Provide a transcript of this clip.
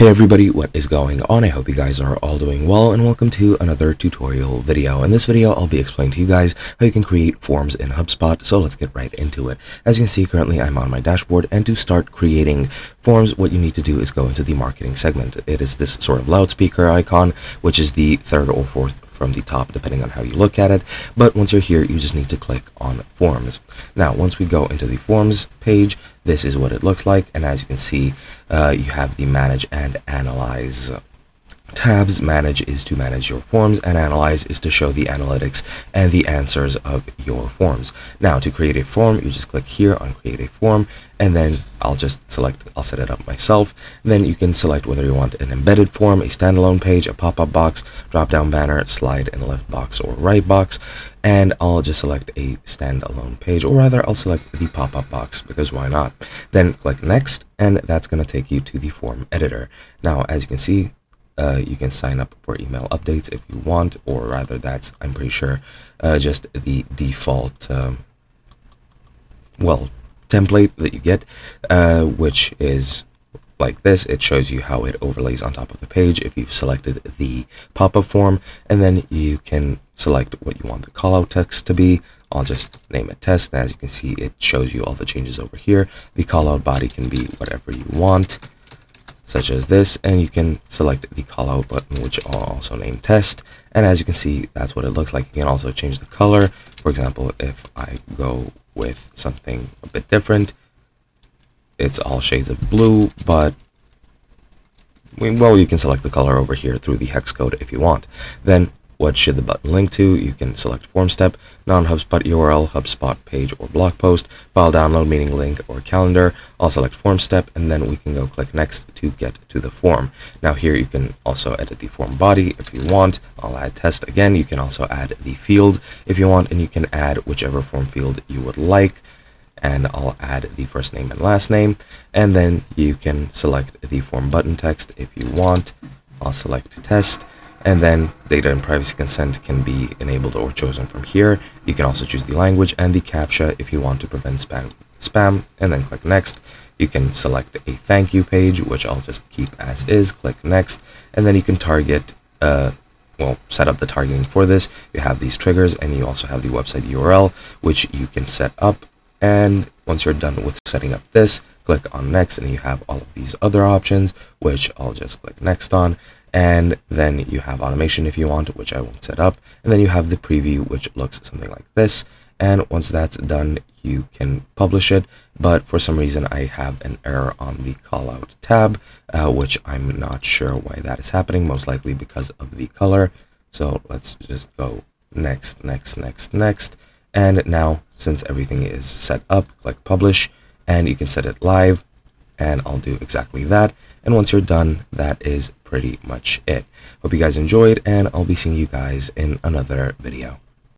Hey everybody, what is going on? I hope you guys are all doing well, and welcome to another tutorial video. In this video, I'll be explaining to you guys how you can create forms in HubSpot, so let's get right into it. As you can see, currently I'm on my dashboard, and to start creating forms, what you need to do is go into the marketing segment. It is this sort of loudspeaker icon, which is the third or fourth from the top, depending on how you look at it. But once you're here, you just need to click on forms. Now, once we go into the forms page, this is what it looks like, and as you can see, you have the manage and analyze tabs. Manage is to manage your forms, and analyze is to show the analytics and the answers of your forms. Now, to create a form, you just click here on create a form, and then I'll set it up myself. Then you can select whether you want an embedded form, a standalone page, a pop-up box, drop-down banner, slide in the left box or right box, and I'll just select a standalone page, or rather I'll select the pop-up box because why not? Then click next, and that's going to take you to the form editor. Now, as you can see, you can sign up for email updates if you want, or rather that's, I'm pretty sure, just the default template that you get, which is like this. It shows you how it overlays on top of the page if you've selected the pop-up form, and then you can select what you want the callout text to be. I'll just name it test, and as you can see, it shows you all the changes over here. The callout body can be whatever you want, such as this, and you can select the callout button, which I'll also name test, and as you can see, that's what it looks like. You can also change the color. For example, if I go with something a bit different, it's all shades of blue, but well, you can select the color over here through the hex code if you want. Then what should the button link to? You can select form step, non-HubSpot URL, HubSpot page or blog post, file download, meaning link or calendar. I'll select form step, and then we can go click next to get to the form. Now here you can also edit the form body if you want. I'll add test again. You can also add the fields if you want, and you can add whichever form field you would like. And I'll add the first name and last name, and then you can select the form button text if you want. I'll select test, and then data and privacy consent can be enabled or chosen from here. You can also choose the language and the CAPTCHA if you want to prevent spam, and then click next. You can select a thank you page, which I'll just keep as is, click next, and then you can target set up the targeting for this. You have these triggers, and you also have the website URL, which you can set up. And once you're done with setting up this, click on next, and you have all of these other options, which I'll just click next on. And then you have automation if you want, which I won't set up. And then you have the preview, which looks something like this. And once that's done, you can publish it. But for some reason, I have an error on the callout tab, which I'm not sure why that is happening, most likely because of the color. So let's just go next, next, next, next. And now, since everything is set up, click publish, and you can set it live, and I'll do exactly that. And once you're done, that is pretty much it. Hope you guys enjoyed, and I'll be seeing you guys in another video.